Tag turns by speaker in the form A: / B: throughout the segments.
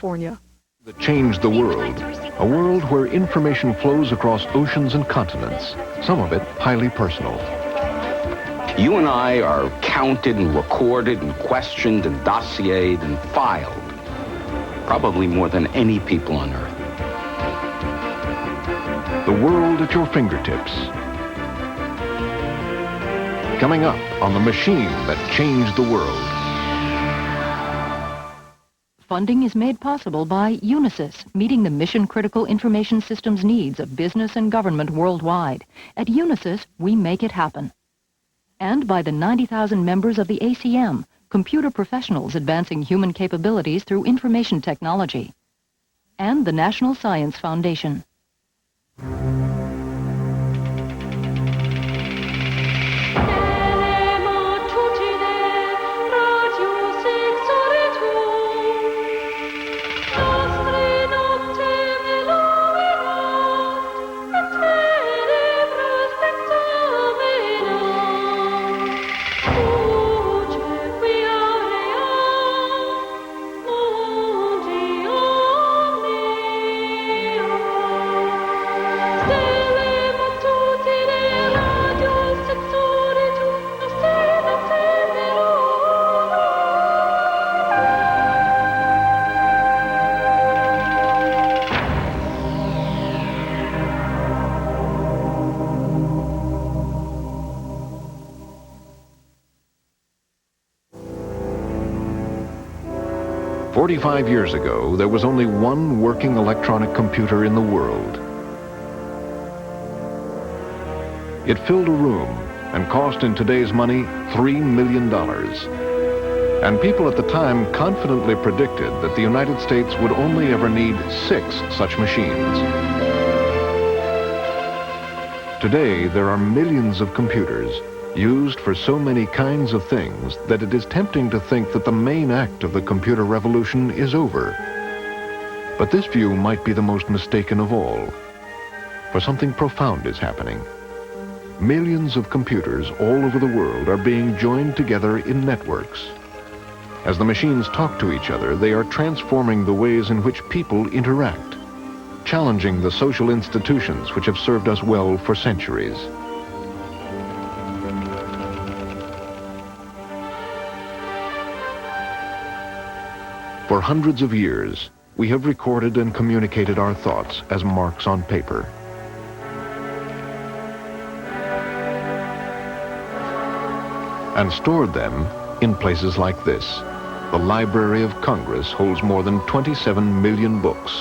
A: California.
B: That changed the world. A world where information flows across oceans and continents, some of it highly personal.
C: You and I are counted and recorded and questioned and dossiered and filed, probably more than any people on Earth.
B: The world at your fingertips. Coming up on The Machine That Changed the World.
D: Funding is made possible by Unisys, meeting the mission-critical information systems needs of business and government worldwide. At Unisys, we make it happen. And by the 90,000 members of the ACM, computer professionals advancing human capabilities through information technology. And the National Science Foundation.
B: "45 years ago, there was only one working electronic computer in the world. It filled a room and cost in today's money $3 million. And people at the time confidently predicted that the United States would only ever need 6 such machines. Today, there are millions of computers used for so many kinds of things that it is tempting to think that the main act of the computer revolution is over. But this view might be the most mistaken of all, for something profound is happening. Millions of computers all over the world are being joined together in networks. As the machines talk to each other, they are transforming the ways in which people interact, challenging the social institutions which have served us well for centuries. For hundreds of years, we have recorded and communicated our thoughts as marks on paper. And stored them in places like this. The Library of Congress holds more than 27 million books.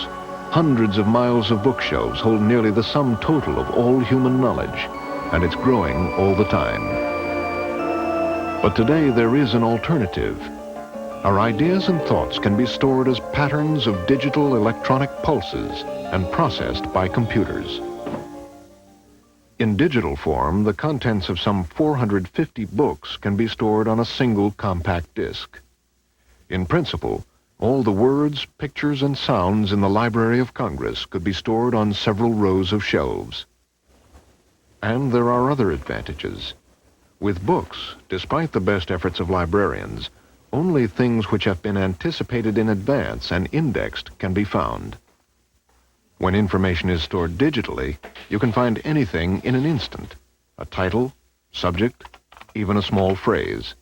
B: Hundreds of miles of bookshelves hold nearly the sum total of all human knowledge, and it's growing all the time. But today there is an alternative. Our ideas and thoughts can be stored as patterns of digital electronic pulses and processed by computers. In digital form, the contents of some 450 books can be stored on a single compact disc. In principle, all the words, pictures, and sounds in the Library of Congress could be stored on several rows of shelves. And there are other advantages. With books, despite the best efforts of librarians, only things which have been anticipated in advance and indexed can be found. When information is stored digitally, you can find anything in an instant. A title, subject, even a small phrase.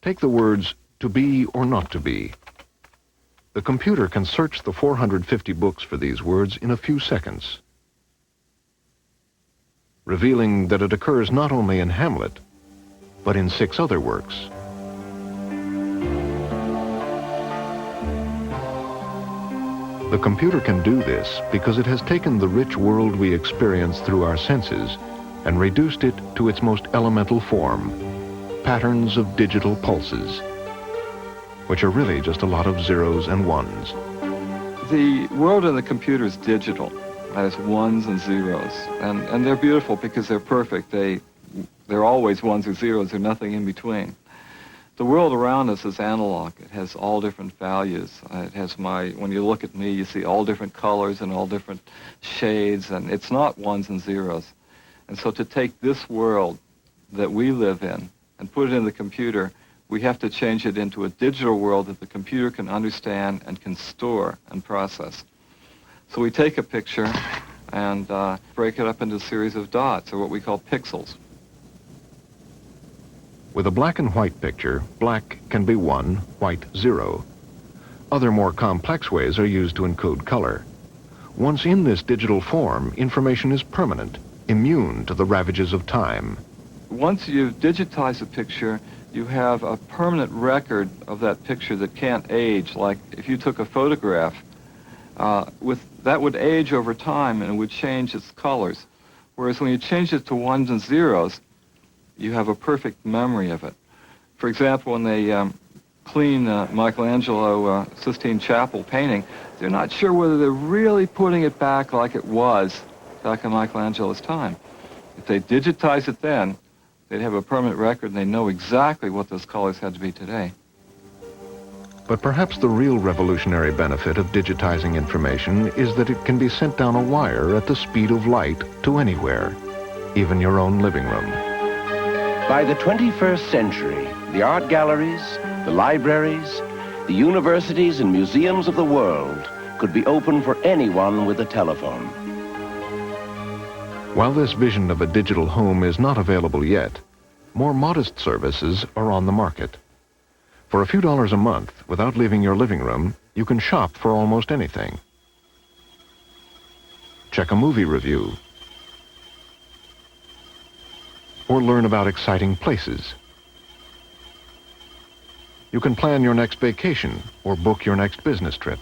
B: Take the words "to be" or "not to be." The computer can search the 450 books for these words in a few seconds, revealing that it occurs not only in Hamlet, but in 6 other works. The computer can do this because it has taken the rich world we experience through our senses and reduced it to its most elemental form, patterns of digital pulses, which are really just a lot of zeros and ones.
E: The world in the computer is digital. It has ones and zeros, and they're beautiful because they're perfect. They're always ones or zeros, there's nothing in between. The world around us is analog. It has all different values. It has when you look at me, you see all different colors and all different shades, and it's not ones and zeros. And so to take this world that we live in and put it in the computer We have to change it into a digital world that the computer can understand and can store and process. So we take a picture and break it up into a series of dots, or what we call pixels.
B: With a black and white picture, black can be 1, white 0. Other more complex ways are used to encode color. Once in this digital form, information is permanent, immune to the ravages of time.
E: Once you've digitized a picture, you have a permanent record of that picture that can't age. Like if you took a photograph, that would age over time and it would change its colors. Whereas when you change it to ones and zeros, you have a perfect memory of it. For example, when they clean Michelangelo Sistine Chapel painting, they're not sure whether they're really putting it back like it was back in Michelangelo's time. If they digitize it then, they'd have a permanent record and they know exactly what those colors had to be today.
B: But perhaps the real revolutionary benefit of digitizing information is that it can be sent down a wire at the speed of light to anywhere, even your own living room.
A: By the 21st century, the art galleries, the libraries, the universities and museums of the world could be open for anyone with a telephone.
B: While this vision of a digital home is not available yet, more modest services are on the market. For a few dollars a month, without leaving your living room, you can shop for almost anything. Check a movie review, or learn about exciting places. You can plan your next vacation or book your next business trip.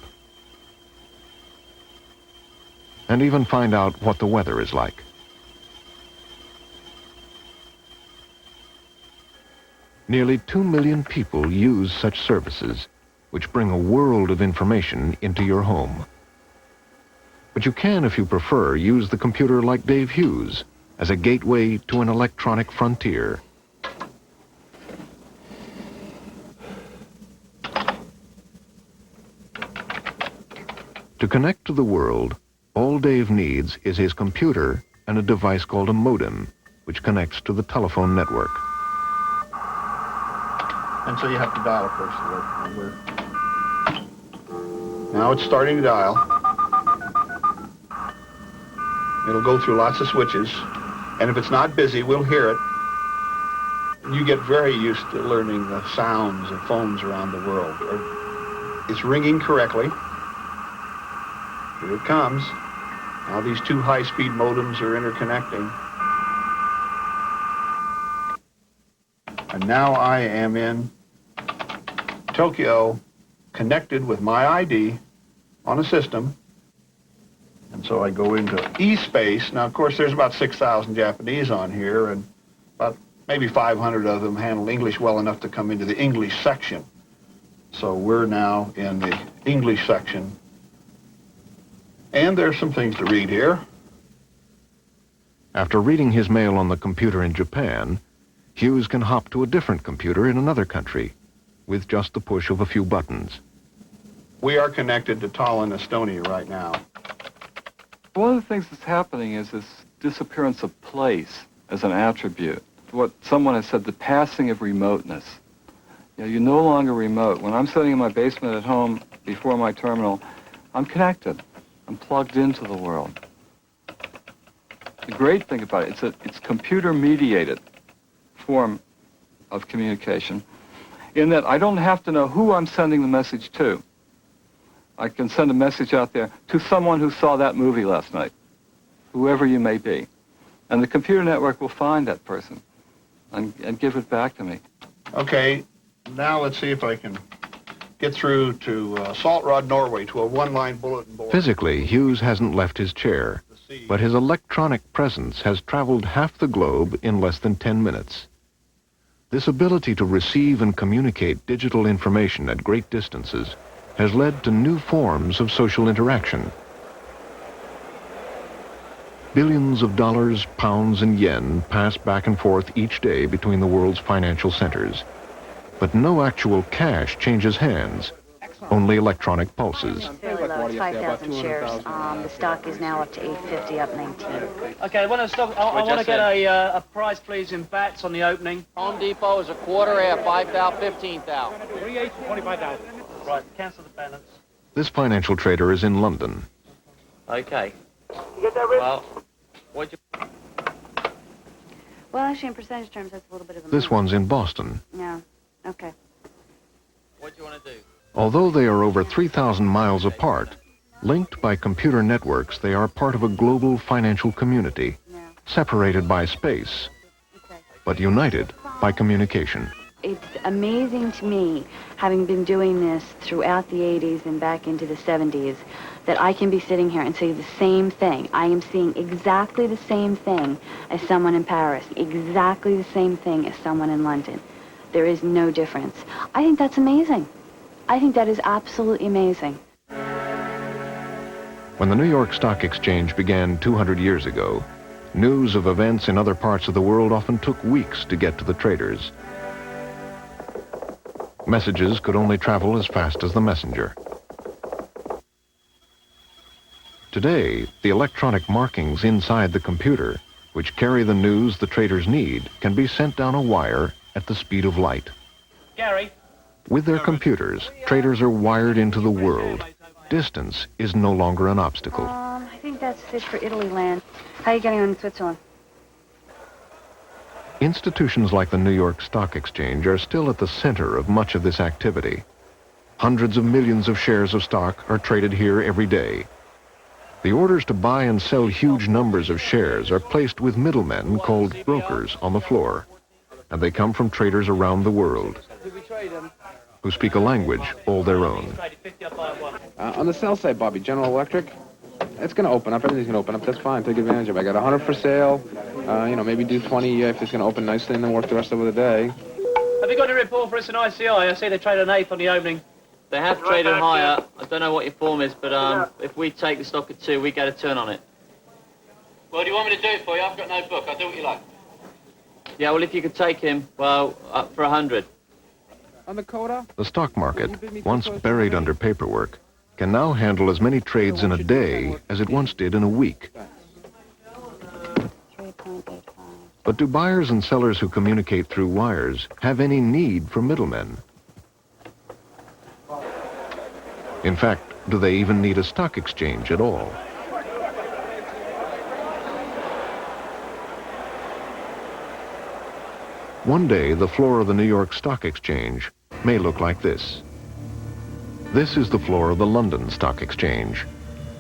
B: And even find out what the weather is like. Nearly 2 million people use such services, which bring a world of information into your home. But you can, if you prefer, use the computer like Dave Hughes as a gateway to an electronic frontier. To connect to the world, all Dave needs is his computer and a device called a modem, which connects to the telephone network.
F: And so you have to dial, of course, the number. Now it's starting to dial. It'll go through lots of switches, and if it's not busy, we'll hear it. And you get very used to learning the sounds of phones around the world. It's ringing correctly. Here it comes. Now these two high-speed modems are interconnecting. And now I am in Tokyo, connected with my ID on a system. And so I go into eSpace. Now, of course, there's about 6,000 Japanese on here, and about maybe 500 of them handle English well enough to come into the English section. So we're now in the English section. And there's some things to read here.
B: After reading his mail on the computer in Japan, Hughes can hop to a different computer in another country with just the push of a few buttons.
F: We are connected to Tallinn, Estonia right now.
E: One of the things that's happening is this disappearance of place as an attribute. What someone has said, the passing of remoteness. You know, you're no longer remote. When I'm sitting in my basement at home before my terminal, I'm connected. I'm plugged into the world. The great thing about it, it's computer-mediated form of communication, in that I don't have to know who I'm sending the message to. I can send a message out there to someone who saw that movie last night, whoever you may be. And the computer network will find that person and give it back to me.
F: Okay, now let's see if I can get through to Saltrod, Norway, to a one-line bulletin board.
B: Physically, Hughes hasn't left his chair, but his electronic presence has traveled half the globe in less than 10 minutes. This ability to receive and communicate digital information at great distances has led to new forms of social interaction. Billions of dollars, pounds, and yen pass back and forth each day between the world's financial centers. But no actual cash changes hands, only electronic pulses.
G: though. It's 5,000 shares. The stock is now up to 850, up 19.
H: Okay, I want to get a price, please, in bats on the opening.
I: Home Depot is a quarter half, 5,000, 15,000.
H: 25,000. Right, cancel the balance.
B: This financial trader is in London.
H: Okay.
G: You get that, Rich?
H: Well, what'd you...
G: Well, actually, in percentage terms, that's a little bit of a
B: This
G: move.
B: one's in Boston.
G: Yeah, okay.
I: What do you want to do?
B: Although they are over 3,000 miles apart, linked by computer networks, they are part of a global financial community,
G: Yeah.
B: separated by space,
G: Okay.
B: but united by communication.
G: It's amazing to me, having been doing this throughout the 80s and back into the 70s, that I can be sitting here and say the same thing. I am seeing exactly the same thing as someone in Paris, exactly the same thing as someone in London. There is no difference. I think that's amazing. I think that is absolutely amazing.
B: When the New York Stock Exchange began 200 years ago, news of events in other parts of the world often took weeks to get to the traders. Messages could only travel as fast as the messenger. Today, the electronic markings inside the computer, which carry the news the traders need, can be sent down a wire at the speed of light.
H: Gary?
B: With their computers, traders are wired into the world. Distance is no longer an obstacle.
G: I think that's it for Italy land. How are you getting on in Switzerland?
B: Institutions like the New York Stock Exchange are still at the center of much of this activity. Hundreds of millions of shares of stock are traded here every day. The orders to buy and sell huge numbers of shares are placed with middlemen called brokers on the floor, and they come from traders around the world who speak a language all their own.
J: On the sell side, Bobby, General Electric, it's going to open up. Everything's going to open up. That's fine. Take advantage of it. I got 100 for sale. Maybe do 20 if it's going to open nicely and then work the rest of the day.
H: Have you got a report for us in ICI? I see they traded an eighth on the opening.
I: They have traded higher. I don't know what your form is, but if we take the stock at 2, we get a turn on it.
H: Well, do you want me to do it for you? I've got no book. I'll do what you like.
I: Yeah, well, if you could take him, well, up for 100.
J: On the Coda?
B: The stock market, once buried under paperwork, can now handle as many trades in a day as it once did in a week.
G: 3.85.
B: But do buyers and sellers who communicate through wires have any need for middlemen? In fact, do they even need a stock exchange at all? One day, the floor of the New York Stock Exchange may look like this. This is the floor of the London Stock Exchange.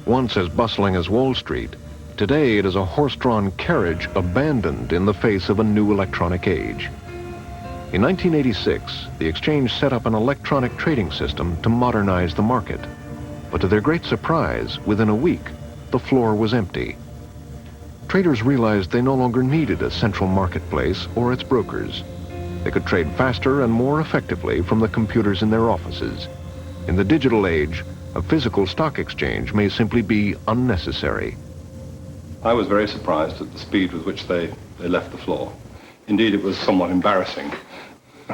B: Once as bustling as Wall Street, today it is a horse-drawn carriage abandoned in the face of a new electronic age. In 1986, the exchange set up an electronic trading system to modernize the market. But to their great surprise, within a week, the floor was empty. Traders realized they no longer needed a central marketplace or its brokers. They could trade faster and more effectively from the computers in their offices. In the digital age, a physical stock exchange may simply be unnecessary.
K: I was very surprised at the speed with which they left the floor. Indeed, it was somewhat embarrassing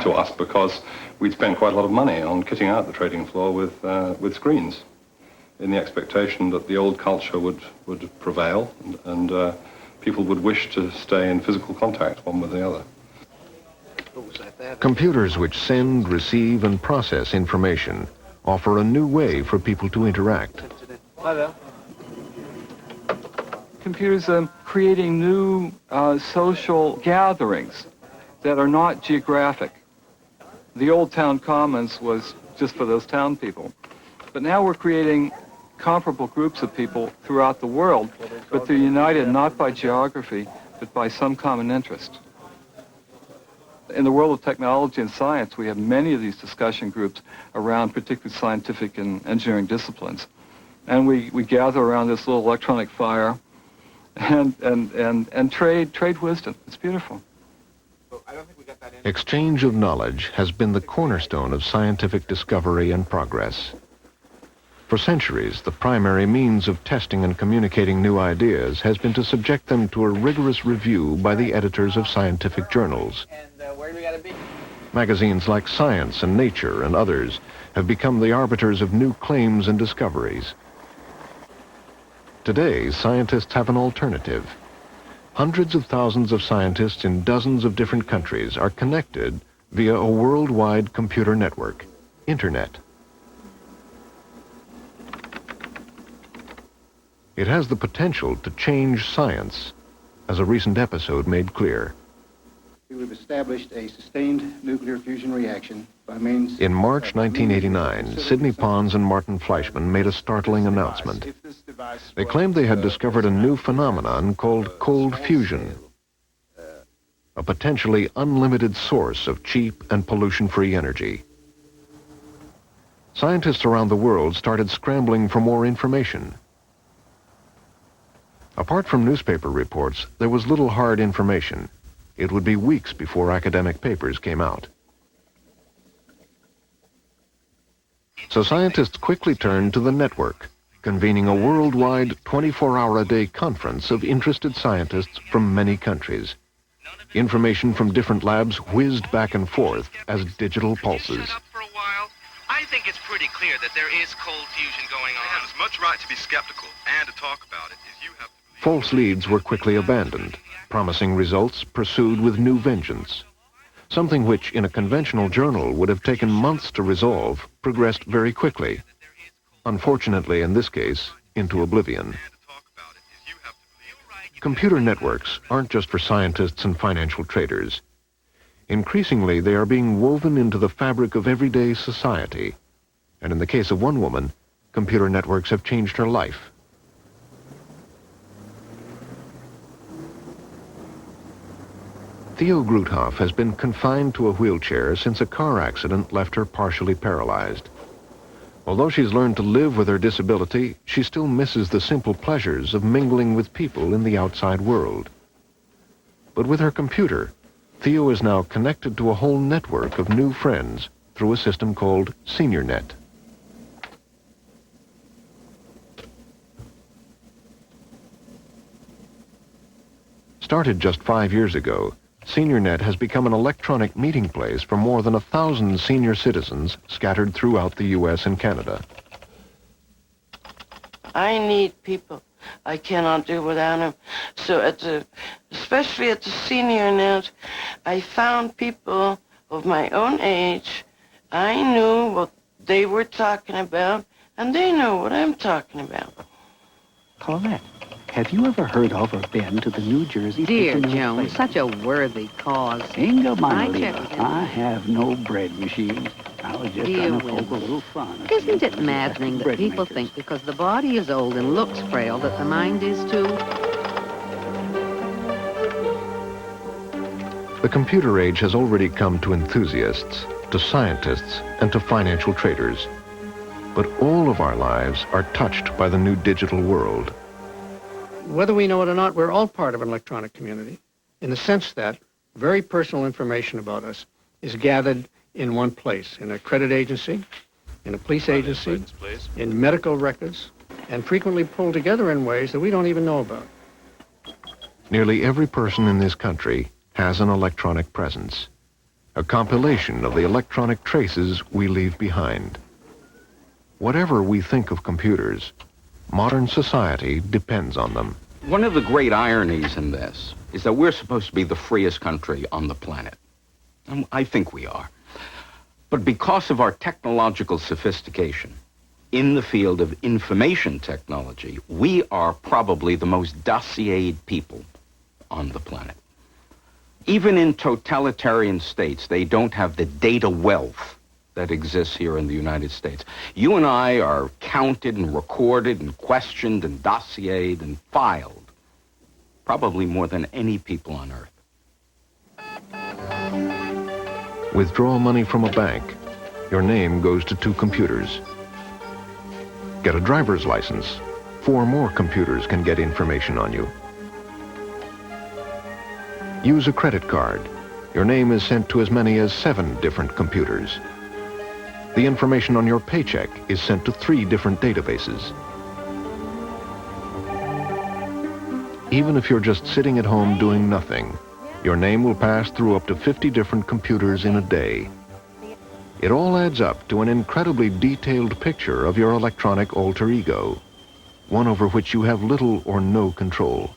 K: to us because we'd spent quite a lot of money on kitting out the trading floor with screens in the expectation that the old culture would prevail and people would wish to stay in physical contact one with the other.
B: Computers which send, receive, and process information offer a new way for people to interact.
E: Hi there. Computers are creating new social gatherings that are not geographic. The old town commons was just for those town people. But now we're creating comparable groups of people throughout the world, but they're united not by geography, but by some common interest. In the world of technology and science, we have many of these discussion groups around particular scientific and engineering disciplines. And we gather around this little electronic fire and trade wisdom. It's beautiful.
B: Exchange of knowledge has been the cornerstone of scientific discovery and progress. For centuries, the primary means of testing and communicating new ideas has been to subject them to a rigorous review by the editors of scientific journals. Magazines like Science and Nature and others have become the arbiters of new claims and discoveries, Today, scientists have an alternative. Hundreds of thousands of scientists in dozens of different countries are connected via a worldwide computer network, Internet. It has the potential to change science, as a recent episode made clear.
L: We've established a sustained nuclear fusion reaction by means...
B: In March 1989, Sidney Pons and Martin Fleischmann made a startling announcement. They claimed they had discovered a new phenomenon called cold fusion, a potentially unlimited source of cheap and pollution-free energy. Scientists around the world started scrambling for more information. Apart from newspaper reports, there was little hard information. It would be weeks before academic papers came out. So scientists quickly turned to the network, convening a worldwide 24-hour-a-day conference of interested scientists from many countries. Information from different labs whizzed back and forth as digital pulses.
M: I think it's pretty clear that there is cold fusion going on.
N: I have as much right to be skeptical and to talk about it as you have to believe.
B: False leads were quickly abandoned, promising results pursued with new vengeance. Something which, in a conventional journal, would have taken months to resolve, progressed very quickly. Unfortunately, in this case, into oblivion. Computer networks aren't just for scientists and financial traders. Increasingly, they are being woven into the fabric of everyday society. And in the case of one woman, computer networks have changed her life. Theo Groothoff has been confined to a wheelchair since a car accident left her partially paralyzed. Although she's learned to live with her disability, she still misses the simple pleasures of mingling with people in the outside world. But with her computer, Theo is now connected to a whole network of new friends through a system called SeniorNet. Started just 5 years ago, SeniorNet has become an electronic meeting place for more than 1,000 senior citizens scattered throughout the U.S. and Canada.
O: I need people. I cannot do without them. So especially at the SeniorNet, I found people of my own age. I knew what they were talking about, and they know what I'm talking about.
P: Colette, have you ever heard of or been to the New Jersey...
Q: Dear Joan, such a worthy cause.
P: Inga Manoliva, I have no bread machine. I was just
Q: Dear
P: trying to
Q: Will,
P: poke a little fun.
Q: Isn't it maddening that people think because the body is old and looks frail that the mind is too?
B: The computer age has already come to enthusiasts, to scientists, and to financial traders. But all of our lives are touched by the new digital world.
R: Whether we know it or not, we're all part of an electronic community, in the sense that very personal information about us is gathered in one place, in a credit agency, in a police agency, in medical records, and frequently pulled together in ways that we don't even know about.
B: Nearly every person in this country has an electronic presence, a compilation of the electronic traces we leave behind. Whatever we think of computers, modern society depends on them.
C: One of the great ironies in this is that we're supposed to be the freest country on the planet. And I think we are. But because of our technological sophistication in the field of information technology, we are probably the most dossiered people on the planet. Even in totalitarian states, they don't have the data wealth that exists here in the United States. You and I are counted and recorded and questioned and dossiered and filed, probably more than any people on Earth.
B: Withdraw money from a bank. Your name goes to 2 computers. Get a driver's license. 4 more computers can get information on you. Use a credit card. Your name is sent to as many as 7 different computers. The information on your paycheck is sent to 3 different databases. Even if you're just sitting at home doing nothing, your name will pass through up to 50 different computers in a day. It all adds up to an incredibly detailed picture of your electronic alter ego. one over which you have little or no control.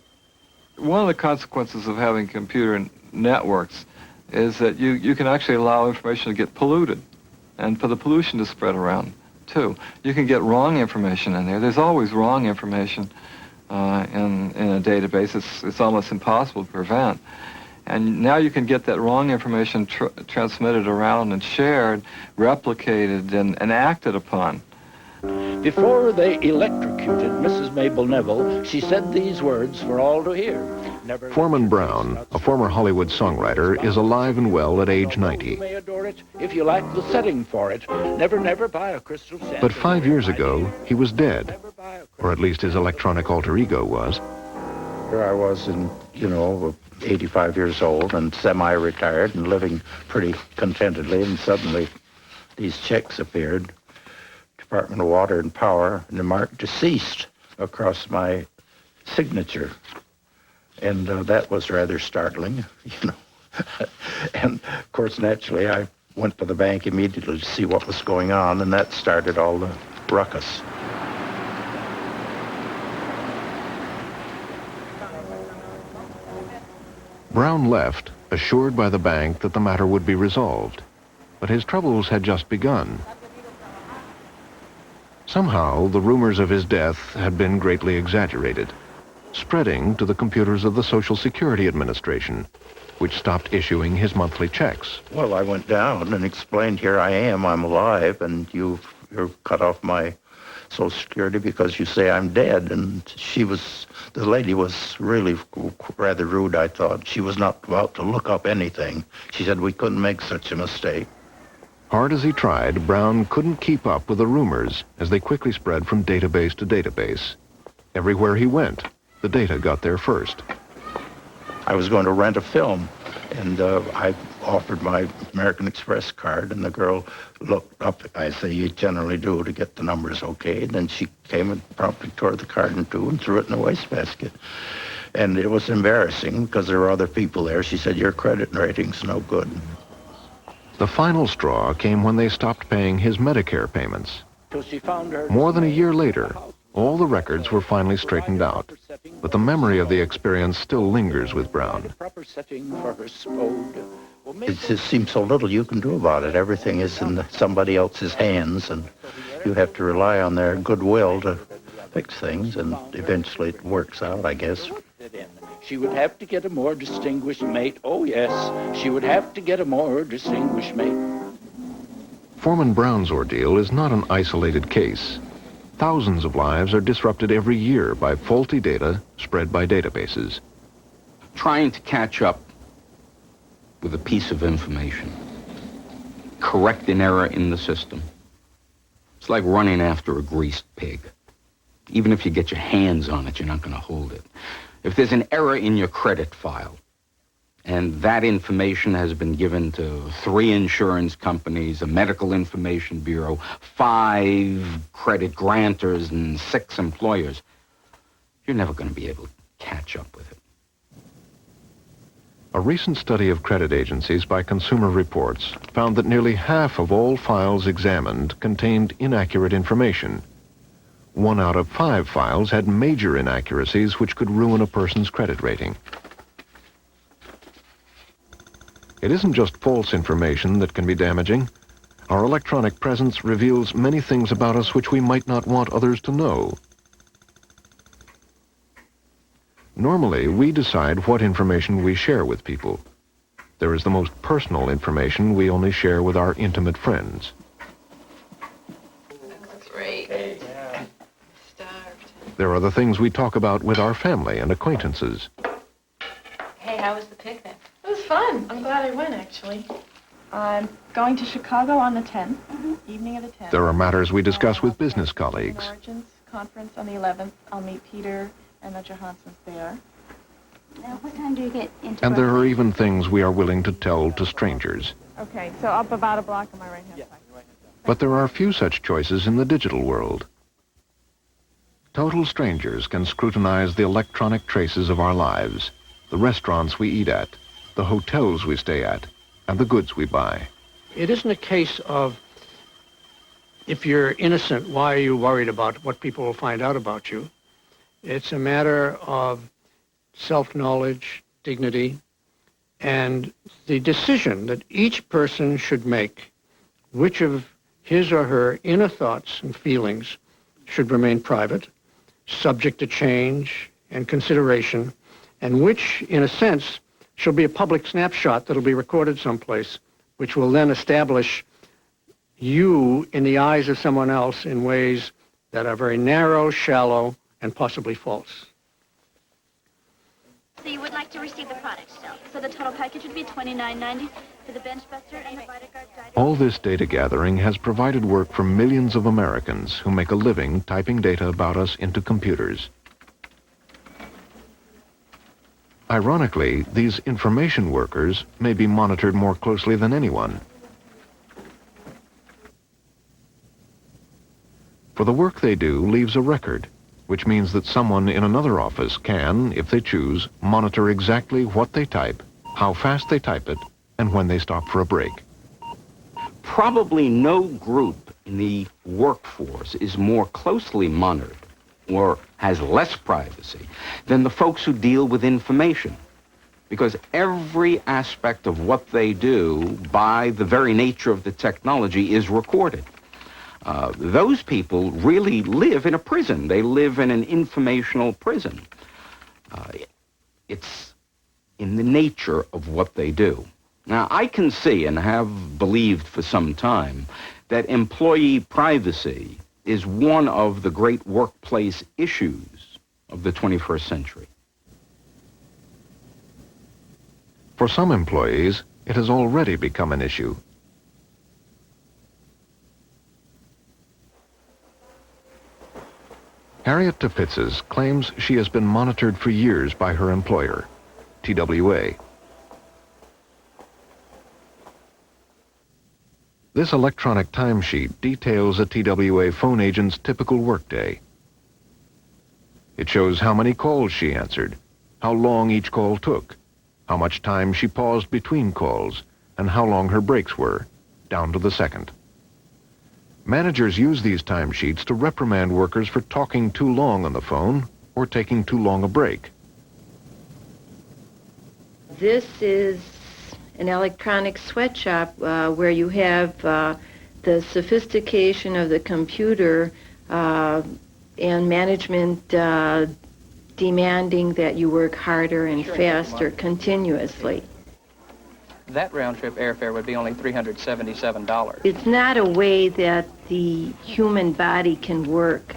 E: One of the consequences of having computer networks is that you can actually allow information to get polluted and for the pollution to spread around, too. You can get wrong information in there. There's always wrong information in a database. It's almost impossible to prevent. And now you can get that wrong information transmitted around and shared, replicated, and acted upon.
S: Before they electrocuted Mrs. Mabel Neville, she said these words for all to hear. Never
B: Foreman Brown, a former Hollywood songwriter, is alive and well at age 90.
S: You may adore it if you like the setting for it. Never, never buy a crystal Santa.
B: But 5 years ago, he was dead, or at least his electronic alter ego was.
T: Here I was in, 85 years old and semi-retired and living pretty contentedly, and suddenly these checks appeared. Department of Water and Power, and the mark deceased across my signature. And that was rather startling, And, of course, naturally, I went to the bank immediately to see what was going on, and that started all the ruckus.
B: Brown left, assured by the bank that the matter would be resolved. But his troubles had just begun. Somehow, the rumors of his death had been greatly exaggerated, spreading to the computers of the Social Security Administration, which stopped issuing his monthly checks.
T: Well, I went down and explained, here I am, I'm alive, and you've cut off my Social Security because you say I'm dead. And the lady was really rather rude, I thought. She was not about to look up anything. She said we couldn't make such a mistake.
B: Hard as he tried, Brown couldn't keep up with the rumors as they quickly spread from database to database. Everywhere he went, the data got there first.
T: I was going to rent a film, and I offered my American Express card, and the girl looked up, as they generally do, to get the numbers okay. And then she came and promptly tore the card in two and threw it in the wastebasket. And it was embarrassing because there were other people there. She said, your credit rating's no good.
B: The final straw came when they stopped paying his Medicare payments. More than a year later, all the records were finally straightened out, but the memory of the experience still lingers with Brown.
T: It just seems so little you can do about it. Everything is in somebody else's hands, and you have to rely on their goodwill to fix things, and eventually it works out, I guess.
S: She would have to get a more distinguished mate. Oh, yes, she would have to get a more distinguished mate.
B: Foreman Brown's ordeal is not an isolated case. Thousands of lives are disrupted every year by faulty data spread by databases.
C: Trying to catch up with a piece of information, correct an error in the system. It's like running after a greased pig. Even if you get your hands on it, you're not going to hold it. If there's an error in your credit file, and that information has been given to 3 insurance companies, a medical information bureau, 5 credit grantors, and 6 employers, you're never going to be able to catch up with it.
B: A recent study of credit agencies by Consumer Reports found that nearly half of all files examined contained inaccurate information. 1 out of 5 files had major inaccuracies which could ruin a person's credit rating. It isn't just false information that can be damaging. Our electronic presence reveals many things about us which we might not want others to know. Normally, we decide what information we share with people. There is the most personal information we only share with our intimate friends.
O: Great.
H: Yeah.
B: There are the things we talk about with our family and acquaintances.
U: Hey, how was the picnic? It was fun. I'm glad I went, actually. I'm going to Chicago on the 10th, evening of the 10th.
B: There are matters we discuss with business colleagues.
U: Origins conference on the 11th. I'll meet Peter and the Johansons there.
V: Now, what time do you get into
B: And there are even things we are willing to tell to strangers.
U: Okay, so up about a block on my right-hand side.
B: But there are few such choices in the digital world. Total strangers can scrutinize the electronic traces of our lives, the restaurants we eat at, the hotels we stay at, and the goods we buy.
R: It isn't a case of, if you're innocent, why are you worried about what people will find out about you? It's a matter of self-knowledge, dignity, and the decision that each person should make which of his or her inner thoughts and feelings should remain private, subject to change and consideration, and which, in a sense, shall be a public snapshot that'll be recorded someplace, which will then establish you in the eyes of someone else in ways that are very narrow, shallow, and possibly false.
V: So you would like to receive the product still. So the total package would be $29.90 for the bench buster and the VitaGuard guide.
B: All this data gathering has provided work for millions of Americans who make a living typing data about us into computers. Ironically, these information workers may be monitored more closely than anyone. For the work they do leaves a record, which means that someone in another office can, if they choose, monitor exactly what they type, how fast they type it, and when they stop for a break.
C: Probably no group in the workforce is more closely monitored or has less privacy than the folks who deal with information, because every aspect of what they do, by the very nature of the technology, is recorded. Those people really live in a prison. They live in an informational prison. It's in the nature of what they do. Now, I can see and have believed for some time that employee privacy is one of the great workplace issues of the 21st century.
B: For some employees, it has already become an issue. Harriet Topitzes claims she has been monitored for years by her employer, TWA. This electronic timesheet details a TWA phone agent's typical workday. It shows how many calls she answered, how long each call took, how much time she paused between calls, and how long her breaks were, down to the second. Managers use these timesheets to reprimand workers for talking too long on the phone or taking too long a break.
A: This is an electronic sweatshop where you have the sophistication of the computer and management demanding that you work harder and faster continuously.
D: That round-trip airfare would be only $377.
A: It's not a way that the human body can work.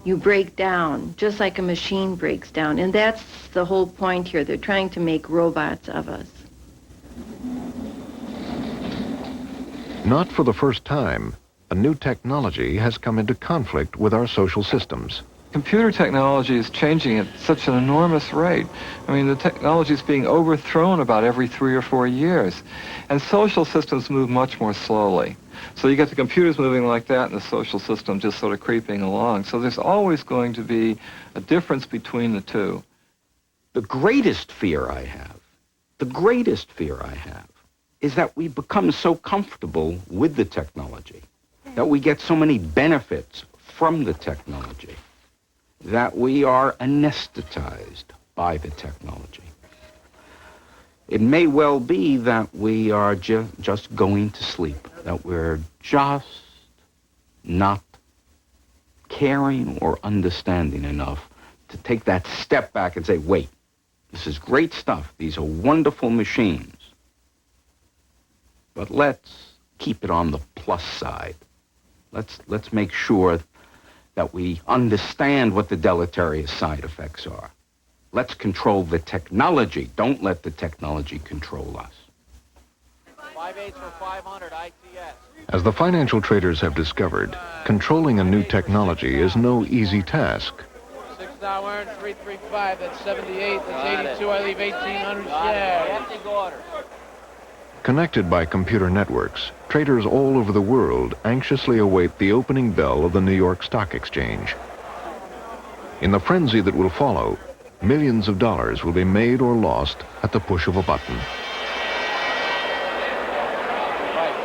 A: You break down, just like a machine breaks down. And that's the whole point here. They're trying to make robots of us.
B: Not for the first time, a new technology has come into conflict with our social systems.
E: Computer technology is changing at such an enormous rate. I mean, the technology is being overthrown about every 3 or 4 years. And social systems move much more slowly. So you get the computers moving like that and the social system just sort of creeping along. So there's always going to be a difference between the two.
C: The greatest fear I have is that we become so comfortable with the technology, that we get so many benefits from the technology, that we are anesthetized by the technology. It may well be that we are just going to sleep, that we're just not caring or understanding enough to take that step back and say, wait, this is great stuff. These are wonderful machines. But let's keep it on the plus side. Let's make sure that we understand what the deleterious side effects are. Let's control the technology. Don't let the technology control us.
I: 5/8 for 500 ITS.
B: As the financial traders have discovered, controlling a new technology is no easy task.
I: 6 now earned, 335. That's 78. That's 82. I leave 1,800 shares.
B: Connected by computer networks, traders all over the world anxiously await the opening bell of the New York Stock Exchange. In the frenzy that will follow, millions of dollars will be made or lost at the push of a button.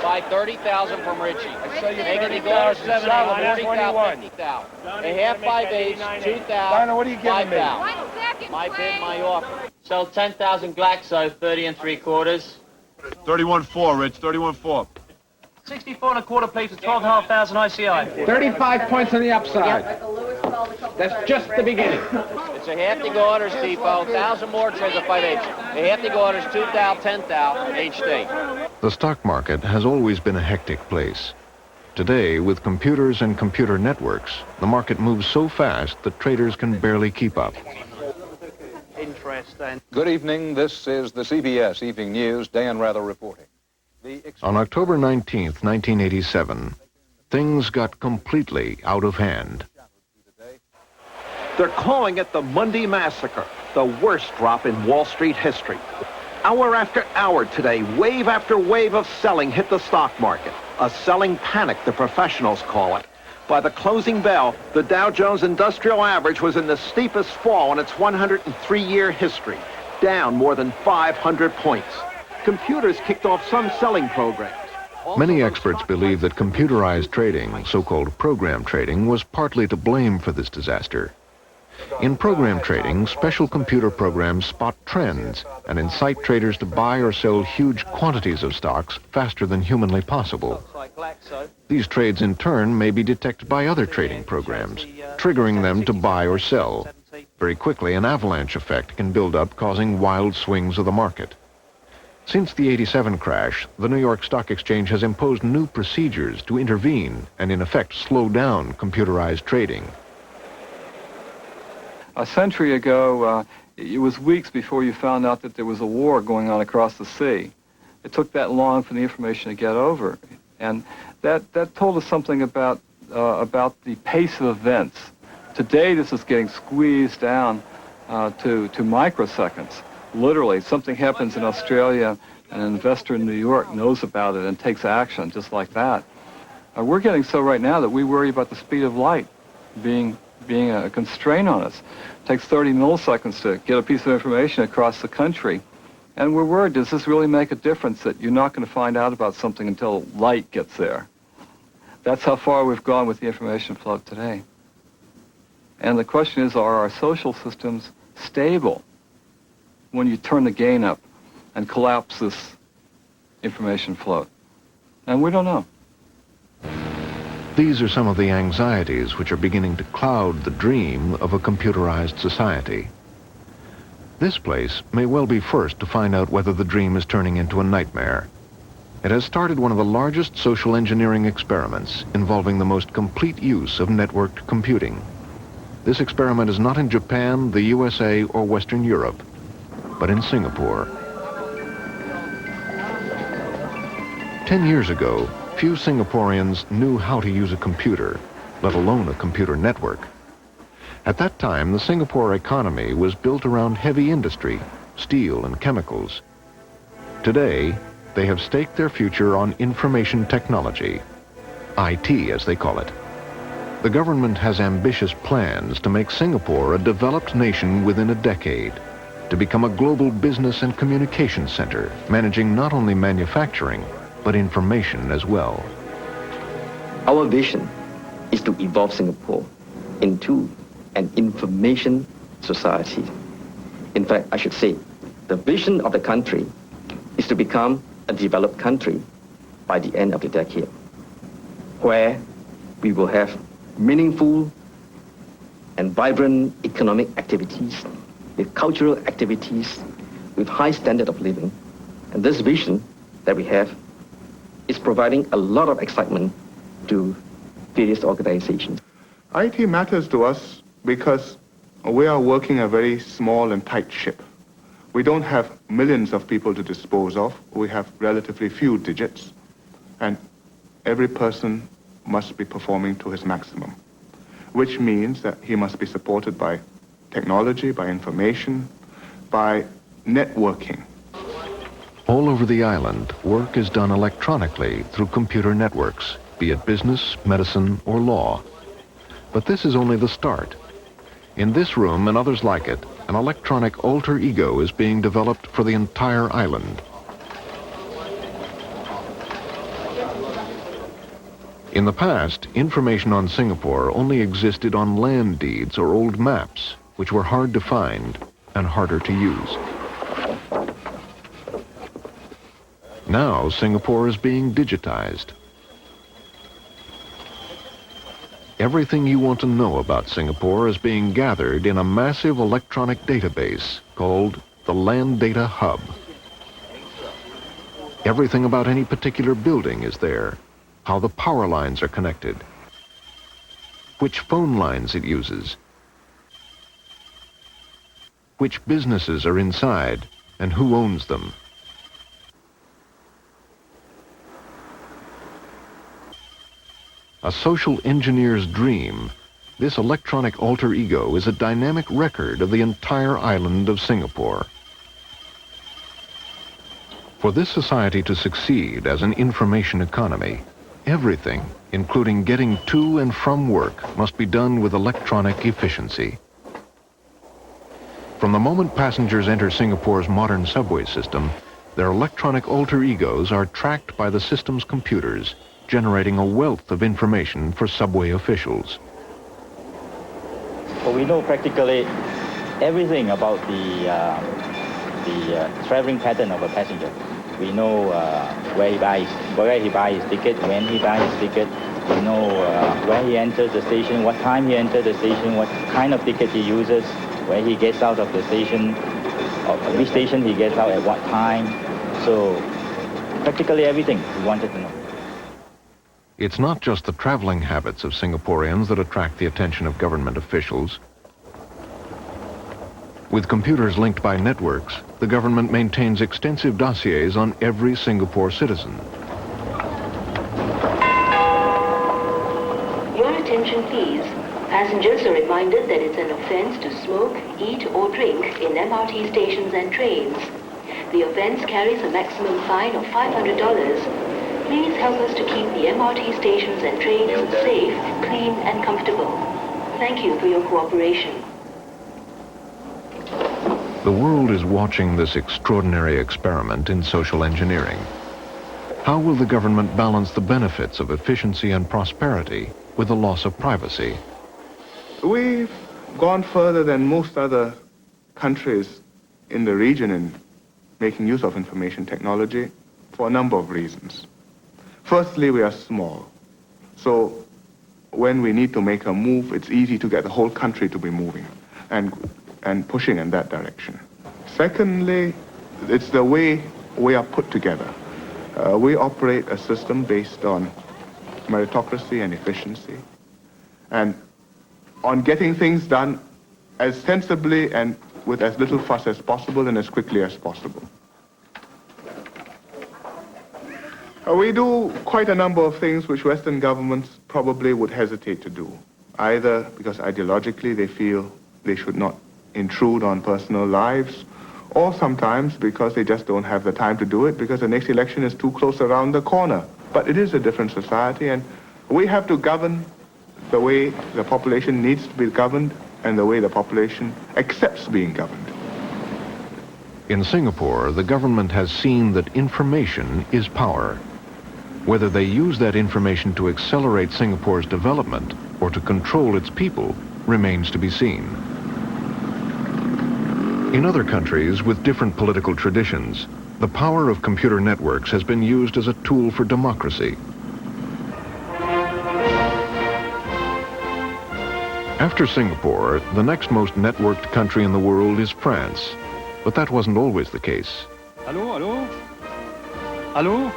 I: Right, buy 30,000 from Richie.
H: sell you
I: Make it
H: 30,000,
I: 40,000,
H: 21.
I: 50,000. A half by base, 2,000.
H: Donna, what are you giving me?
I: 5,000. My bid, my offer.
H: Sell 10,000 Glaxo, 30 3/4.
N: 31.4, Rich, 31.4.
H: 64 1/4 plates with 12,500 ICI.
P: 35 points on the upside. That's just the beginning.
I: It's a half to go orders, Depot. 1,000 more trades of 5/8. A half to go orders, 2,000, 10,000, HD.
B: The stock market has always been a hectic place. Today, with computers and computer networks, the market moves so fast that traders can barely keep up.
H: Interesting.
F: Good evening. This is the CBS Evening News. Dan Rather reporting.
B: On October 19th, 1987, things got completely out of hand.
J: They're calling it the Monday Massacre, the worst drop in Wall Street history. Hour after hour today, wave after wave of selling hit the stock market. A selling panic, the professionals call it. By the closing bell, the Dow Jones Industrial Average was in the steepest fall in its 103-year history, down more than 500 points. Computers kicked off some selling programs.
B: Many experts believe that computerized trading, so-called program trading, was partly to blame for this disaster. In program trading, special computer programs spot trends and incite traders to buy or sell huge quantities of stocks faster than humanly possible. These trades, in turn, may be detected by other trading programs, triggering them to buy or sell. Very quickly, an avalanche effect can build up, causing wild swings of the market. Since the '87 crash, the New York Stock Exchange has imposed new procedures to intervene and, in effect, slow down computerized trading.
E: A century ago, it was weeks before you found out that there was a war going on across the sea. It took that long for the information to get over. And that told us something about the pace of events. Today, this is getting squeezed down to microseconds. Literally, something happens in Australia, and an investor in New York knows about it and takes action just like that. We're getting so right now that we worry about the speed of light being a constraint on us. It takes 30 milliseconds to get a piece of information across the country. And we're worried, does this really make a difference that you're not going to find out about something until light gets there? That's how far we've gone with the information flow today. And the question is, are our social systems stable when you turn the gain up and collapse this information flow? And we don't know.
B: These are some of the anxieties which are beginning to cloud the dream of a computerized society. This place may well be first to find out whether the dream is turning into a nightmare. It has started one of the largest social engineering experiments involving the most complete use of networked computing. This experiment is not in Japan, the USA, or Western Europe, but in Singapore. 10 years ago, few Singaporeans knew how to use a computer, let alone a computer network. At that time, the Singapore economy was built around heavy industry, steel and chemicals. Today, they have staked their future on information technology, IT as they call it. The government has ambitious plans to make Singapore a developed nation within a decade, to become a global business and communication center, managing not only manufacturing, but information as well.
W: Our vision is to evolve Singapore into an information society. In fact, I should say, the vision of the country is to become a developed country by the end of the decade, where we will have meaningful and vibrant economic activities, with cultural activities, with high standard of living. And this vision that we have is providing a lot of excitement to various organizations.
X: IT matters to us because we are working a very small and tight ship. We don't have millions of people to dispose of. We have relatively few digits, and every person must be performing to his maximum, which means that he must be supported by technology, by information, by networking.
B: All over the island, work is done electronically through computer networks, be it business, medicine, or law. But this is only the start. In this room and others like it, an electronic alter ego is being developed for the entire island. In the past, information on Singapore only existed on land deeds or old maps, which were hard to find and harder to use. Now, Singapore is being digitized. Everything you want to know about Singapore is being gathered in a massive electronic database called the Land Data Hub. Everything about any particular building is there. How the power lines are connected, which phone lines it uses, which businesses are inside, and who owns them. A social engineer's dream, this electronic alter ego is a dynamic record of the entire island of Singapore. For this society to succeed as an information economy, everything, including getting to and from work, must be done with electronic efficiency. From the moment passengers enter Singapore's modern subway system, their electronic alter egos are tracked by the system's computers, generating a wealth of information for subway officials.
G: Well, we know practically everything about the traveling pattern of a passenger. We know where he buys his ticket, when he buys his ticket. We know where he enters the station, what time he enters the station, what kind of ticket he uses, where he gets out of the station, or which station he gets out at what time. So practically everything we wanted to know.
B: It's not just the traveling habits of Singaporeans that attract the attention of government officials. With computers linked by networks, the government maintains extensive dossiers on every Singapore citizen.
K: Your attention, please. Passengers are reminded that it's an offense to smoke, eat, or drink in MRT stations and trains. The offense carries a maximum fine of $500. Please help us to keep the MRT stations and trains safe, clean, and comfortable. Thank you for your cooperation.
B: The world is watching this extraordinary experiment in social engineering. How will the government balance the benefits of efficiency and prosperity with the loss of privacy?
X: We've gone further than most other countries in the region in making use of information technology for a number of reasons. Firstly, we are small. So when we need to make a move, it's easy to get the whole country to be moving and pushing in that direction. Secondly, it's the way we are put together. We operate a system based on meritocracy and efficiency, and on getting things done as sensibly and with as little fuss as possible and as quickly as possible. We do quite a number of things which Western governments probably would hesitate to do, either because ideologically they feel they should not intrude on personal lives, or sometimes because they just don't have the time to do it because the next election is too close around the corner. But it is a different society, and we have to govern the way the population needs to be governed and the way the population accepts being governed.
B: In Singapore, the government has seen that information is power. Whether they use that information to accelerate Singapore's development or to control its people remains to be seen. In other countries with different political traditions, the power of computer networks has been used as a tool for democracy. After Singapore, the next most networked country in the world is France. But that wasn't always the case.
E: Allô, allô? Allô?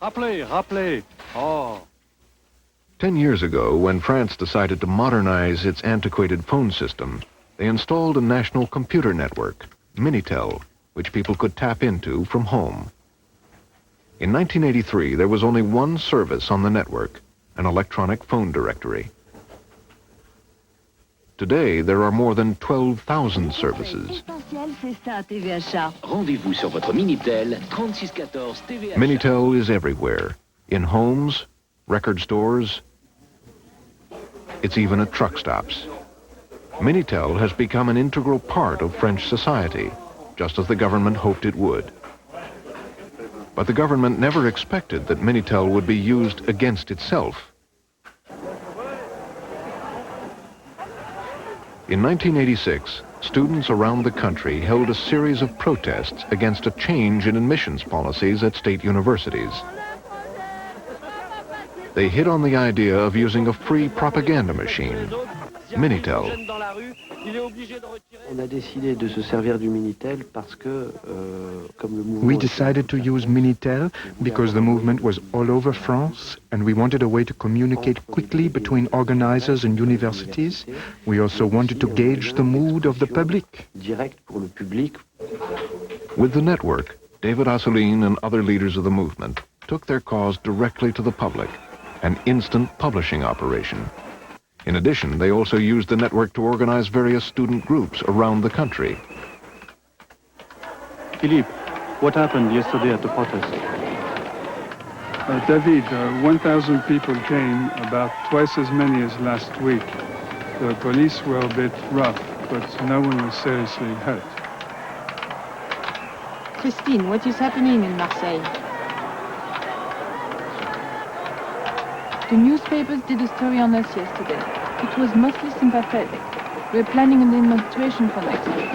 E: Rappelez. Oh.
B: 10 years ago, when France decided to modernize its antiquated phone system, they installed a national computer network, Minitel, which people could tap into from home. In 1983, there was only one service on the network, an electronic phone directory. Today, there are more than 12,000 services.
L: Rendez-vous sur votre Minitel 3614 TVH.
B: Minitel is everywhere, in homes, record stores. It's even at truck stops. Minitel has become an integral part of French society, just as the government hoped it would. But the government never expected that Minitel would be used against itself In 1986, students around the country held a series of protests against a change in admissions policies at state universities. They hit on the idea of using a free propaganda machine, Minitel.
M: We decided to use Minitel because the movement was all over France and we wanted a way to communicate quickly between organizers and universities. We also wanted to gauge the mood of the public.
B: With the network, David Assouline and other leaders of the movement took their cause directly to the public, an instant publishing operation. In addition, they also used the network to organize various student groups around the country.
Q: Philippe, what happened yesterday at the protest?
S: David, 1,000 people came, about twice as many as last week. The police were a bit rough, but no one was seriously hurt.
U: Christine, what is happening in Marseille? The newspapers did a story on us yesterday. It was mostly sympathetic. We're planning a demonstration for next week.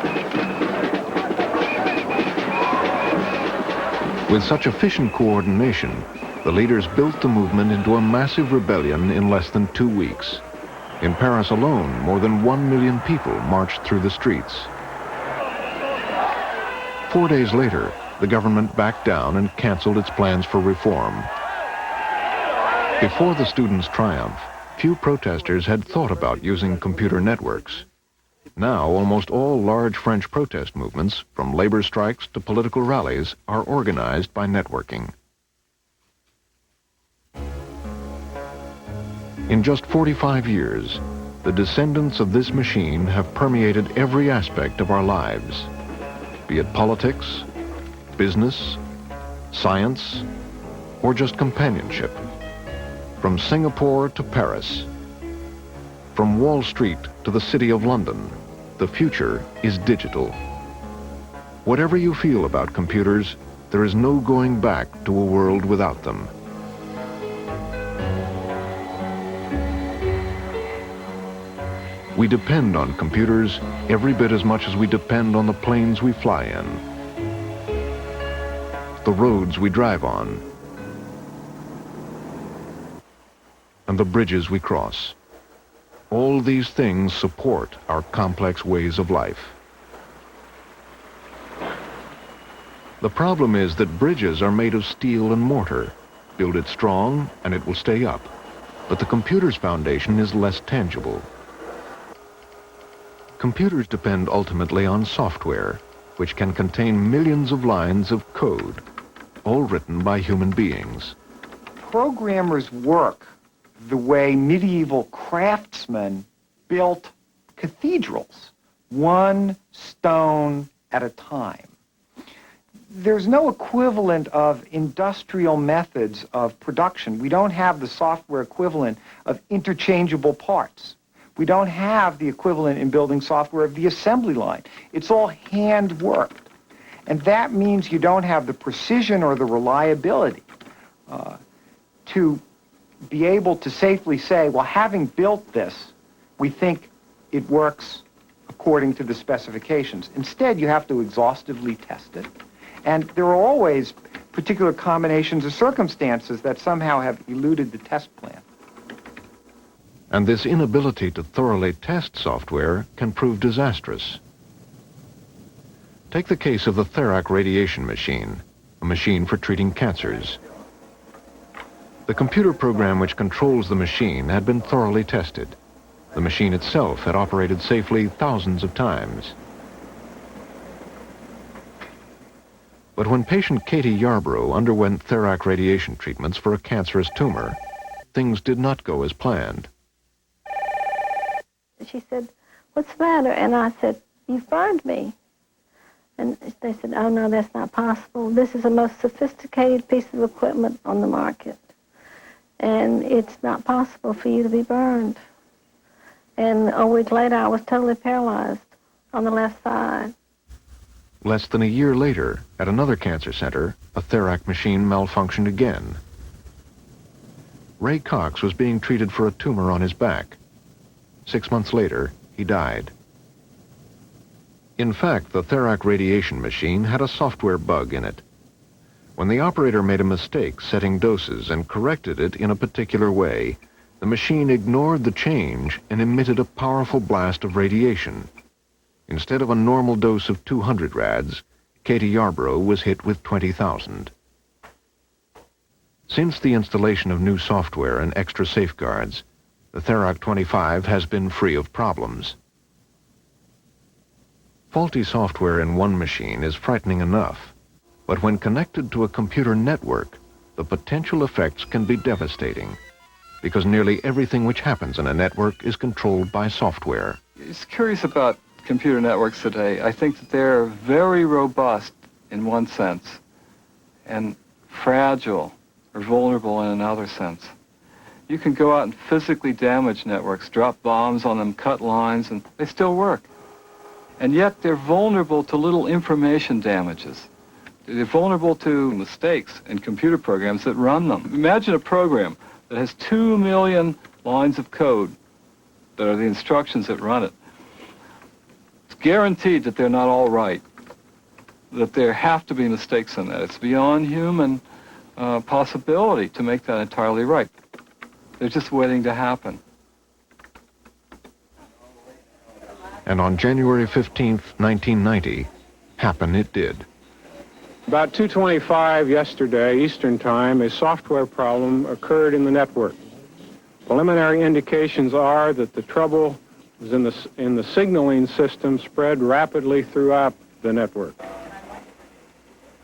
B: With such efficient coordination, the leaders built the movement into a massive rebellion in less than 2 weeks. In Paris alone, more than 1 million people marched through the streets. 4 days later, the government backed down and canceled its plans for reform. Before the students' triumph, few protesters had thought about using computer networks. Now, almost all large French protest movements, from labor strikes to political rallies, are organized by networking. In just 45 years, the descendants of this machine have permeated every aspect of our lives, be it politics, business, science, or just companionship. From Singapore to Paris, from Wall Street to the City of London, the future is digital. Whatever you feel about computers, there is no going back to a world without them. We depend on computers every bit as much as we depend on the planes we fly in, the roads we drive on, and the bridges we cross. All these things support our complex ways of life. The problem is that bridges are made of steel and mortar. Build it strong and it will stay up. But the computer's foundation is less tangible. Computers depend ultimately on software, which can contain millions of lines of code, all written by human beings.
T: Programmers work the way medieval craftsmen built cathedrals, one stone at a time. There's no equivalent of industrial methods of production. We don't have the software equivalent of interchangeable parts. We don't have the equivalent in building software of the assembly line. It's all hand-worked. And that means you don't have the precision or the reliability to be able to safely say, well, having built this, we think it works according to the specifications. Instead, you have to exhaustively test it. And there are always particular combinations of circumstances that somehow have eluded the test plan.
B: And this inability to thoroughly test software can prove disastrous. Take the case of the Therac radiation machine, a machine for treating cancers. The computer program which controls the machine had been thoroughly tested. The machine itself had operated safely thousands of times. But when patient Katie Yarbrough underwent Therac radiation treatments for a cancerous tumor, things did not go as planned.
Y: She said, "What's the matter?" And I said, "You've burned me." And they said, "Oh, no, that's not possible. This is the most sophisticated piece of equipment on the market. And it's not possible for you to be burned." And a week later, I was totally paralyzed on the left side.
B: Less than a year later, at another cancer center, a Therac machine malfunctioned again. Ray Cox was being treated for a tumor on his back. 6 months later, he died. In fact, the Therac radiation machine had a software bug in it. When the operator made a mistake setting doses and corrected it in a particular way, the machine ignored the change and emitted a powerful blast of radiation. Instead of a normal dose of 200 rads, Katie Yarborough was hit with 20,000. Since the installation of new software and extra safeguards, the Therac 25 has been free of problems. Faulty software in one machine is frightening enough, but when connected to a computer network, the potential effects can be devastating, because nearly everything which happens in a network is controlled by software.
E: It's curious about computer networks today. I think that they're very robust in one sense and fragile or vulnerable in another sense. You can go out and physically damage networks, drop bombs on them, cut lines, and they still work. And yet they're vulnerable to little information damages. They're vulnerable to mistakes in computer programs that run them. Imagine a program that has 2 million lines of code that are the instructions that run it. It's guaranteed that they're not all right, that there have to be mistakes in that. It's beyond human possibility to make that entirely right. They're just waiting to happen.
B: And on January 15th, 1990, happen it did.
A: About 2:25 yesterday, Eastern Time, a software problem occurred in the network. Preliminary indications are that the trouble was in the signaling system spread rapidly throughout the network.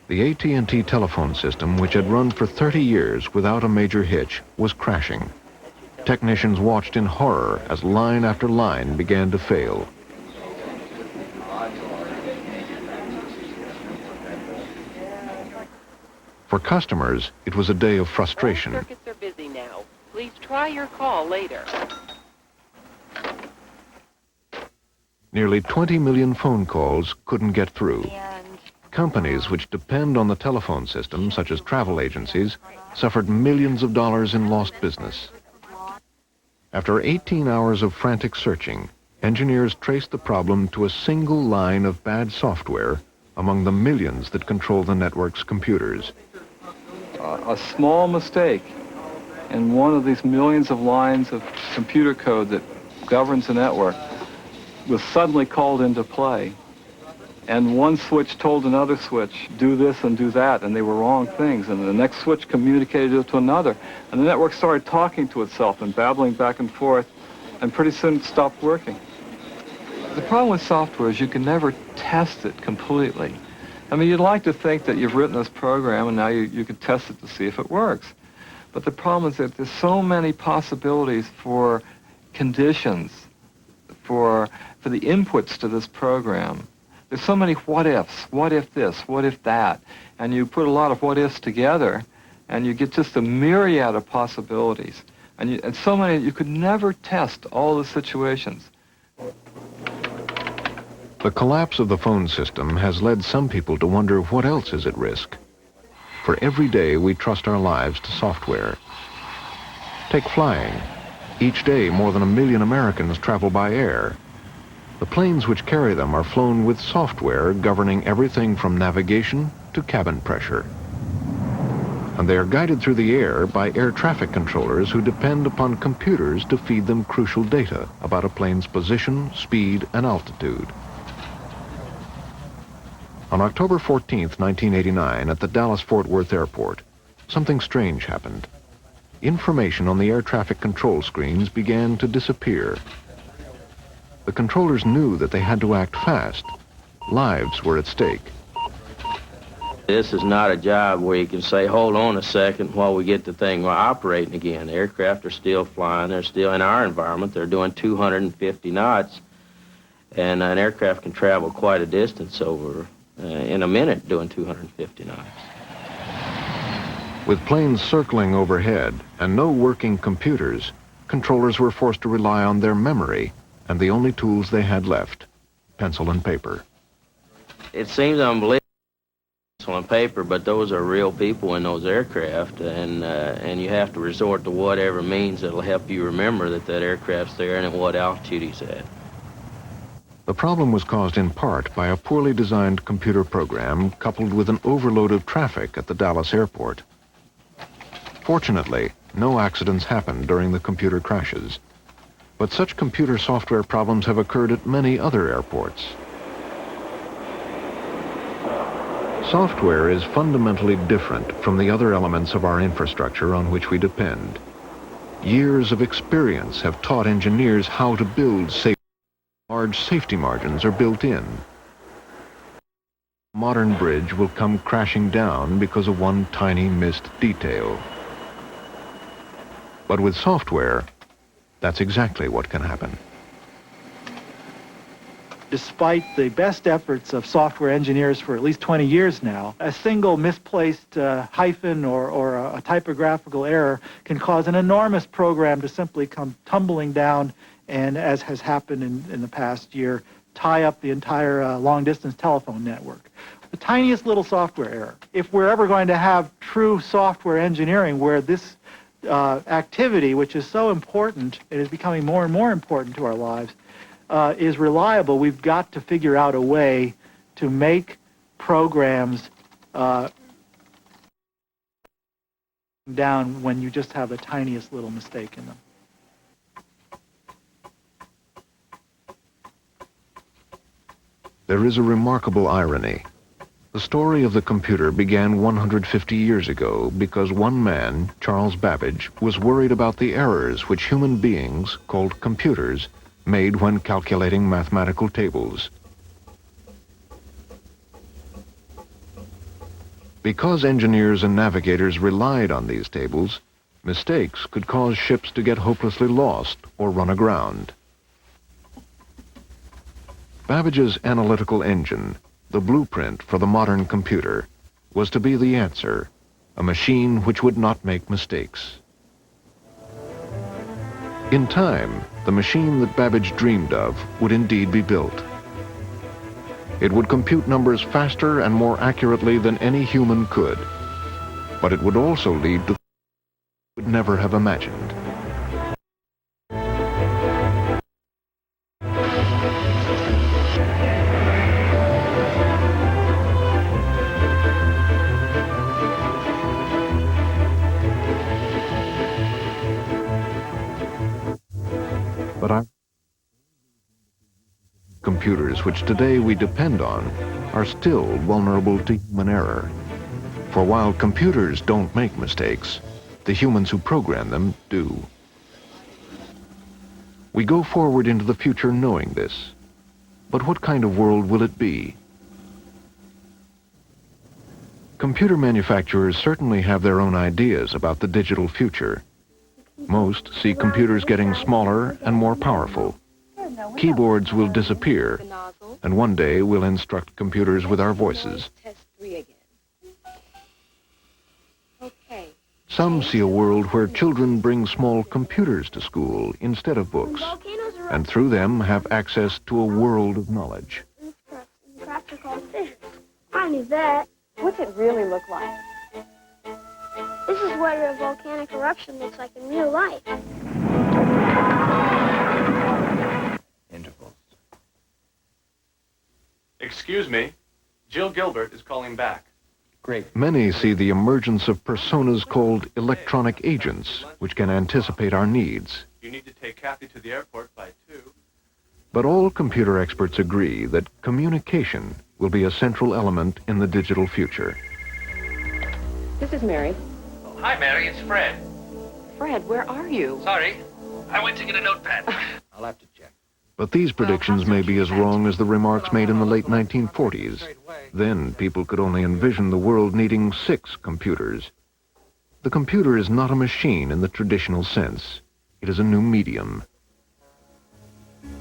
B: The AT&T telephone system, which had run for 30 years without a major hitch, was crashing. Technicians watched in horror as line after line began to fail. For customers, it was a day of frustration.
D: All circuits are busy now. Please try your call later.
B: Nearly 20 million phone calls couldn't get through. Companies which depend on the telephone system, such as travel agencies, suffered millions of dollars in lost business. After 18 hours of frantic searching, engineers traced the problem to a single line of bad software among the millions that control the network's computers.
E: A small mistake in one of these millions of lines of computer code that governs the network was suddenly called into play. And one switch told another switch, do this and do that, and they were wrong things. And the next switch communicated it to another. And the network started talking to itself and babbling back and forth, and pretty soon it stopped working. The problem with software is you can never test it completely. I mean, you'd like to think that you've written this program and now you can test it to see if it works. But the problem is that there's so many possibilities for conditions, for the inputs to this program. There's so many what-ifs. What if this? What if that? And you put a lot of what-ifs together, and you get just a myriad of possibilities. And so many, you could never test all the situations.
B: The collapse of the phone system has led some people to wonder what else is at risk. For every day, we trust our lives to software. Take flying. Each day, more than 1 million Americans travel by air. The planes which carry them are flown with software governing everything from navigation to cabin pressure. And they are guided through the air by air traffic controllers who depend upon computers to feed them crucial data about a plane's position, speed, and altitude. On October 14th, 1989, at the Dallas-Fort Worth Airport, something strange happened. Information on the air traffic control screens began to disappear. The controllers knew that they had to act fast. Lives were at stake.
O: This is not a job where you can say, hold on a second while we get the thing operating again. The aircraft are still flying. They're still in our environment. They're doing 250 knots. And an aircraft can travel quite a distance over in a minute doing 250 knots.
B: With planes circling overhead and no working computers, controllers were forced to rely on their memory and the only tools they had left, pencil and paper.
O: It seems unbelievable, pencil and paper, but those are real people in those aircraft, and you have to resort to whatever means that'll help you remember that that aircraft's there and at what altitude he's at.
B: The problem was caused in part by a poorly designed computer program coupled with an overload of traffic at the Dallas airport. Fortunately, no accidents happened during the computer crashes, but such computer software problems have occurred at many other airports. Software is fundamentally different from the other elements of our infrastructure on which we depend. Years of experience have taught engineers how to build safe. Large safety margins are built in. A modern bridge will come crashing down because of one tiny missed detail. But with software, that's exactly what can happen.
C: Despite the best efforts of software engineers for at least 20 years now, a single misplaced hyphen or a typographical error can cause an enormous program to simply come tumbling down and, as has happened in the past year, tie up the entire long-distance telephone network. The tiniest little software error. If we're ever going to have true software engineering where this activity, which is so important, it is becoming more and more important to our lives, is reliable, we've got to figure out a way to make programs down when you just have the tiniest little mistake in them.
B: There is a remarkable irony. The story of the computer began 150 years ago because one man, Charles Babbage, was worried about the errors which human beings, called computers, made when calculating mathematical tables. Because engineers and navigators relied on these tables, mistakes could cause ships to get hopelessly lost or run aground. Babbage's analytical engine, the blueprint for the modern computer, was to be the answer, a machine which would not make mistakes. In time, the machine that Babbage dreamed of would indeed be built. It would compute numbers faster and more accurately than any human could, but it would also lead to things we would never have imagined. But our computers, which today we depend on, are still vulnerable to human error. For while computers don't make mistakes, the humans who program them do. We go forward into the future knowing this. But what kind of world will it be? Computer manufacturers certainly have their own ideas about the digital future. Most see computers getting smaller and more powerful. Keyboards will disappear, and one day we'll instruct computers with our voices. Some see a world where children bring small computers to school instead of books, and through them have access to a world of knowledge.
N: I knew that. What's it really look like? This is what a volcanic eruption looks like in real life.
P: Intervals. Excuse me. Jill Gilbert is calling back.
B: Great. Many see the emergence of personas called electronic agents, which can anticipate our needs.
P: You need to take Kathy to the airport by 2.
B: But all computer experts agree that communication will be a central element in the digital future.
D: This is Mary.
P: Oh, hi, Mary. It's Fred.
D: Fred, where are you?
P: Sorry. I went to get a notepad. I'll have to check.
B: But these predictions may be as wrong as the remarks made in the late 1940s. Then people could only envision the world needing 6 computers. The computer is not a machine in the traditional sense. It is a new medium.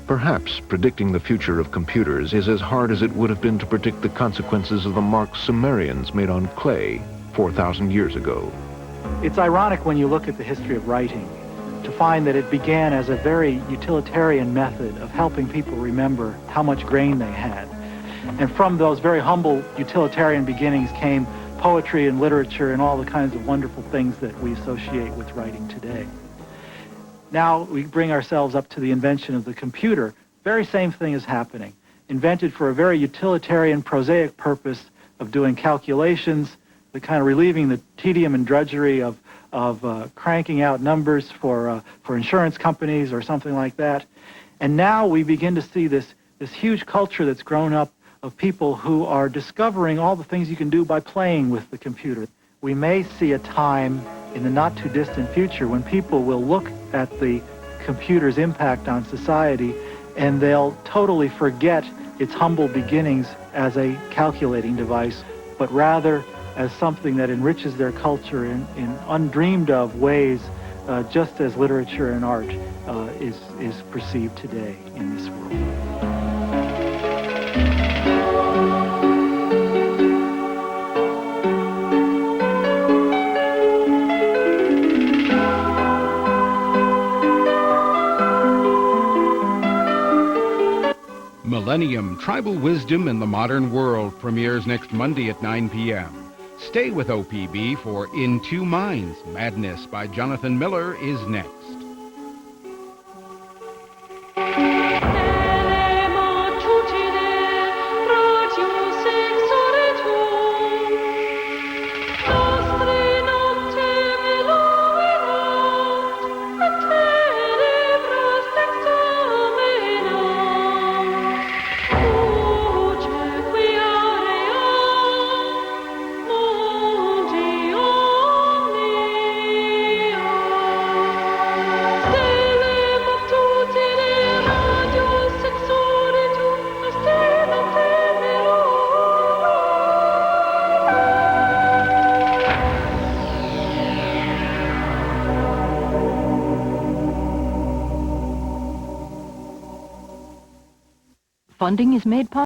B: Perhaps predicting the future of computers is as hard as it would have been to predict the consequences of the marks Sumerians made on clay 4,000 years ago.
C: It's ironic when you look at the history of writing to find that it began as a very utilitarian method of helping people remember how much grain they had. And from those very humble utilitarian beginnings came poetry and literature and all the kinds of wonderful things that we associate with writing today. Now we bring ourselves up to the invention of the computer. very same thing is happening. Invented for a very utilitarian, prosaic purpose of doing calculations, the kind of relieving the tedium and drudgery of cranking out numbers for insurance companies or something like that. And now we begin to see this huge culture that's grown up of people who are discovering all the things you can do by playing with the computer. We may see a time in the not-too-distant future when people will look at the computer's impact on society and they'll totally forget its humble beginnings as a calculating device, but rather as something that enriches their culture in undreamed of ways, just as literature and art is perceived today in this world.
F: Millennium Tribal Wisdom in the Modern World premieres next Monday at 9 p.m. Stay with OPB for In Two Minds, Madness by Jonathan Miller is next.
H: Funding is made possible